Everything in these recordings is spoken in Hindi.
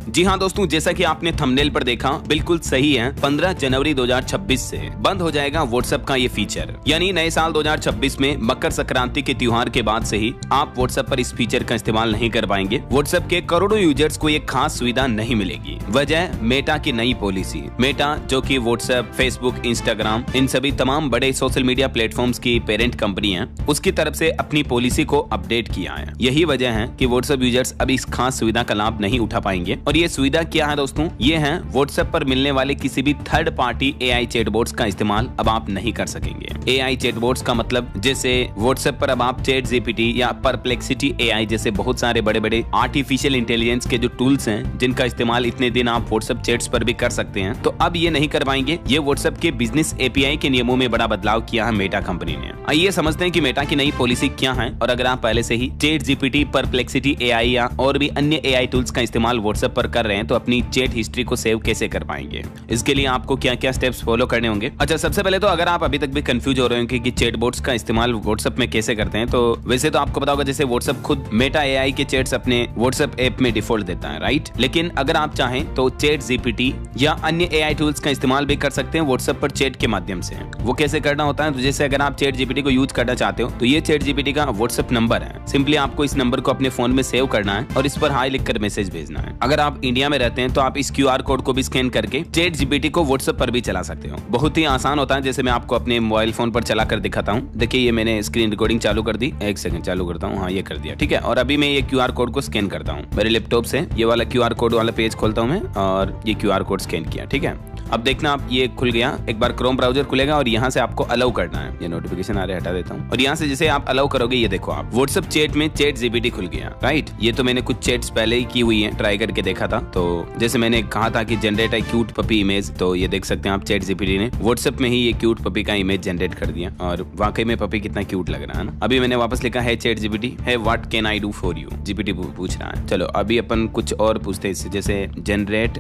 जी हाँ दोस्तों, जैसा कि आपने थंबनेल पर देखा, बिल्कुल सही है। 15 जनवरी 2026 से बंद हो जाएगा व्हाट्सएप का ये फीचर। यानी नए साल 2026 में मकर संक्रांति के त्योहार के बाद से ही आप व्हाट्सएप पर इस फीचर का इस्तेमाल नहीं कर पाएंगे। व्हाट्सएप के करोड़ों यूजर्स को ये खास सुविधा नहीं मिलेगी। वजह मेटा की नई पॉलिसी। मेटा जो कि व्हाट्सएप, फेसबुक, इंस्टाग्राम, इन सभी तमाम बड़े सोशल मीडिया प्लेटफॉर्म्स की पेरेंट कंपनी है, उसकी तरफ से अपनी पॉलिसी को अपडेट किया है। यही वजह है कि व्हाट्सएप यूजर्स अब इस खास सुविधा का लाभ नहीं उठा पाएंगे। और ये सुविधा क्या है दोस्तों? ये है व्हाट्सएप पर मिलने वाले किसी भी थर्ड पार्टी एआई चैटबॉट्स का इस्तेमाल अब आप नहीं कर सकेंगे। एआई चैटबॉट्स का मतलब जैसे व्हाट्सएप पर अब आप चैट जीपीटी या परप्लेक्सिटी एआई जैसे बहुत सारे बड़े बड़े आर्टिफिशियल इंटेलिजेंस के जो टूल्स हैं, जिनका इस्तेमाल इतने दिन आप व्हाट्सएप चैट्स पर भी कर सकते हैं, तो अब ये नहीं कर पाएंगे। ये व्हाट्सएप के बिजनेस एपीआई के नियमों में बड़ा बदलाव किया है मेटा कंपनी ने। आइए समझते हैं कि मेटा की नई पॉलिसी क्या है, और अगर आप पहले से ही चैट जीपीटी, परप्लेक्सिटी एआई या और भी अन्य एआई टूल्स का इस्तेमाल व्हाट्सएप पर कर रहे हैं, तो अपनी चैट हिस्ट्री को सेव कैसे कर पाएंगे, इसके लिए आपको क्या क्या स्टेप्स फॉलो करने होंगे। अच्छा, सबसे पहले तो अगर आप अभी तक भी कंफ्यूज हो रहे हैं कि चैटबॉट्स का इस्तेमाल व्हाट्सएप में कैसे करते हैं, तो वैसे तो आपको पता होगा जैसे व्हाट्सएप खुद मेटा एआई के चैट्स अपने व्हाट्सएप ऐप में डिफॉल्ट देता है, राइट। लेकिन अगर आप चाहें तो चैट जीपीटी या अन्य एआई टूल्स का इस्तेमाल भी कर सकते हैं व्हाट्सएप पर चैट के माध्यम से। वो कैसे करना होता है? तो जैसे अगर आप चैट जीपीटी को यूज करना चाहते हो, तो ये चैट जीपीटी का व्हाट्सएप नंबर है। सिंपली आपको इस नंबर को अपने फोन में सेव करना है और इस पर हाई लिखकर मैसेज भेजना है। अगर आप इंडिया में रहते हैं तो आप इस क्यूआर कोड को भी स्कैन करके चैट जीपीटी को व्हाट्सएप पर भी चला सकते हो। बहुत ही आसान होता है। जैसे मैं आपको अपने मोबाइल फोन पर चलाकर दिखाता हूँ। देखिए, ये मैंने स्क्रीन रिकॉर्डिंग चालू कर दी। एक सेकंड चालू करता हूँ। हाँ, ये कर दिया, ठीक है। और अभी मैं ये क्यूआर कोड को स्कैन करता हूँ। मेरे लैपटॉप से ये वाला क्यूआर कोड वाला पेज खोलता हूँ मैं, और ये क्यूआर कोड स्कैन किया, ठीक है। अब देखना, आप ये खुल गया। एक बार क्रोम ब्राउजर खुलेगा और यहाँ से आपको अलाउ करना है। ये नोटिफिकेशन आ रहा है, हटा देता हूँ। और यहाँ से जैसे आप अलाउ करोगे, ये देखो आप व्हाट्सएप चैट में चैट जीपीटी खुल गया, राइट। ये तो मैंने कुछ चैट्स पहले ही की हुई है, ट्राई करके देखा था। तो जैसे मैंने कहा था कि generate a cute puppy image, तो ये देख सकते हैं आप चैट जीपीटी ने व्हाट्सएप में ही ये क्यूट पपी का इमेज जनरेट कर दिया, और वाकई में पपी कितना क्यूट लग रहा है ना। अभी मैंने वापस लिखा है चैट जीपीटी है what can I do for you, GPT पूछ रहा है। चलो अभी अपन कुछ और पूछते हैं इससे, जैसे जनरेट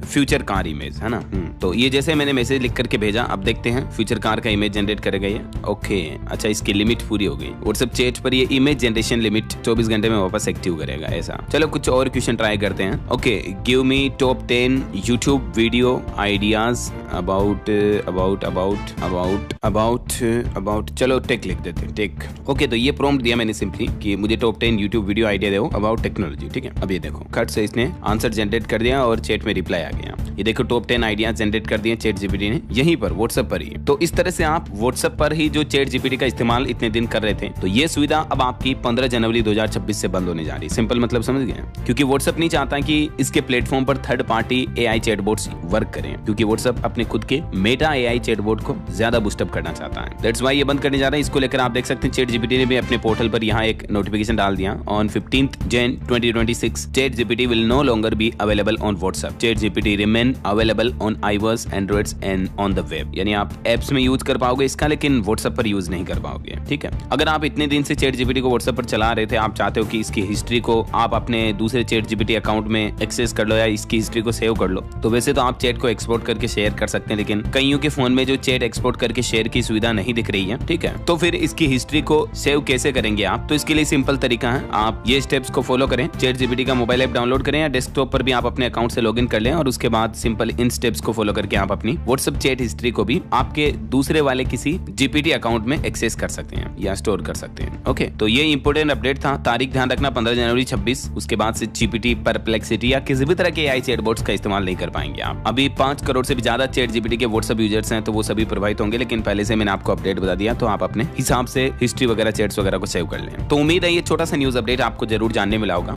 फ्यूचर कार इमेज, है ना। तो ये जैसे मैंने मैसेज लिख करके भेजा, अब देखते हैं फ्यूचर कार का इमेज जनरेट करेगा ये। ओके, अच्छा, इसकी लिमिट पूरी हो गई। व्हाट्सएप चैट पर ये इमेज जनरेशन लिमिट 24 घंटे में वापस एक्टिव करेगा, ऐसा। चलो कुछ और क्वेश्चन ट्राई करते हैं। Okay, give me top 10 YouTube video ideas about चलो टेक लिख देते हैं, टेक। ओके, तो ये प्रॉम्प्ट दिया मैंने सिंपली कि मुझे टॉप 10 यूट्यूब वीडियो आइडिया दो अबाउट टेक्नोलॉजी, ठीक है। अब ये देखो, खट से इसने आंसर जनरेट कर दिया और चैट में रिप्लाई आ गया। ये देखो, टॉप 10 आइडियाज जनरेट कर दिए चैट जीपीटी ने, यहीं पर व्हाट्सएप पर ही। तो इस तरह से आप व्हाट्सएप पर ही जो चैट जीपीटी का इस्तेमाल इतने दिन कर रहे थे, तो ये सुविधा अब आपकी 15 जनवरी 2026 से बंद होने जा रही है। सिंपल मतलब समझ गए? क्योंकि व्हाट्सएप नहीं चाहता कि इसके प्लेटफॉर्म पर third party AI chatbots work करें, क्योंकि व्हाट्सएप अपने खुद के मेटा एआई चैटबॉट को ज्यादा बूस्टअप करना चाहता है। दैट्स व्हाई ये बंद करने जा रहा है। इसको लेकर आप देख सकते हैं चैट जीपीटी ने भी अपने पोर्टल पर यहाँ एक नोटिफिकेशन डाल दिया। On 15th Jan 2026 chat GPT will no longer be available on WhatsApp. Chat GPT remain available on iOS, Androids and on the web. यानी आप एप्स में यूज कर पाओगे इसका, लेकिन व्हाट्सएप पर यूज नहीं कर पाओगे, ठीक है। अगर आप इतने दिन से चैट जीपीटी को व्हाट्सएप पर चला रहे थे, आप चाहते हो कि इसकी हिस्ट्री को आप अपने दूसरे चैट जीपीटी अकाउंट में एक्सेस कर लो या इसकी हिस्ट्री को सेव कर लो, तो वैसे तो आप चैट को एक्सपोर्ट करके शेयर कर सकते हैं, लेकिन कईयों के फोन में जो चैट एक्सपोर्ट करके शेयर की सुविधा नहीं दिख रही है, ठीक है। तो फिर इसकी हिस्ट्री को सेव कैसे करेंगे आप? तो इसके लिए सिंपल तरीका है, आप ये स्टेप्स को फॉलो करें। चैट जीपीटी का मोबाइल ऐप डाउनलोड करें या डेस्कटॉप पर भी आप अपने अकाउंट से लॉगिन कर लें, और उसके बाद सिंपल इन स्टेप्स को फॉलो करके आप अपनी व्हाट्सएप चैट हिस्ट्री को भी आपके दूसरे वाले किसी जीपीटी अकाउंट में एक्सेस कर सकते हैं या स्टोर कर सकते हैं। ओके, तो ये इंपोर्टेंट अपडेट था। तारीख ध्यान रखना 15 जनवरी 26। उसके बाद से जीपीटी, परप्लेक्सिटी या किसी भी तरह के एआई चैटबॉट्स का इस्तेमाल नहीं कर पाएंगे आप। अभी 5 करोड़ से भी ज्यादा चैट जीपीटी के व्हाट्सएप यूजर्स हैं, तो वो सभी प्रभावित होंगे, लेकिन पहले से मैंने आपको अपडेट बता दिया, तो आप अपने हिसाब से हिस्ट्री वगैरह, चैट्स वगैरह को सेव कर लें। तो उम्मीद है ये छोटा सा न्यूज अपडेट आपको जरूर जानने मिला होगा।